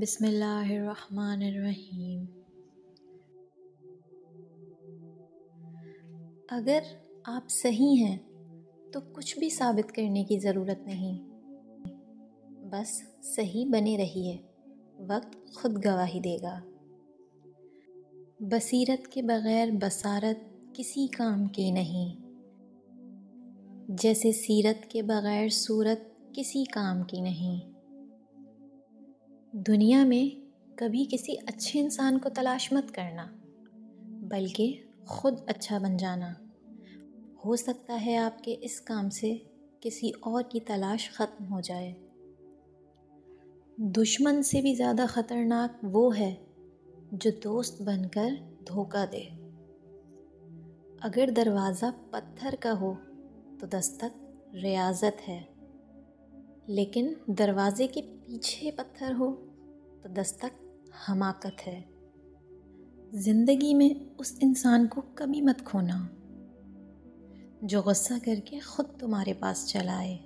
بسم اللہ الرحمن الرحیم۔ اگر آپ صحیح ہیں تو کچھ بھی ثابت کرنے کی ضرورت نہیں، بس صحیح بنے رہیے، وقت خود گواہی دے گا۔ بصیرت کے بغیر بصارت کسی کام کی نہیں، جیسے سیرت کے بغیر صورت کسی کام کی نہیں۔ دنیا میں کبھی کسی اچھے انسان کو تلاش مت کرنا، بلکہ خود اچھا بن جانا۔ ہو سکتا ہے آپ کے اس کام سے کسی اور کی تلاش ختم ہو جائے۔ دشمن سے بھی زیادہ خطرناک وہ ہے جو دوست بن کر دھوکہ دے۔ اگر دروازہ پتھر کا ہو تو دستک ریاضت ہے، لیکن دروازے کے پیچھے پتھر ہو تو دستک حماقت ہے۔ زندگی میں اس انسان کو کبھی مت کھونا جو غصہ کر کے خود تمہارے پاس چلا آئے۔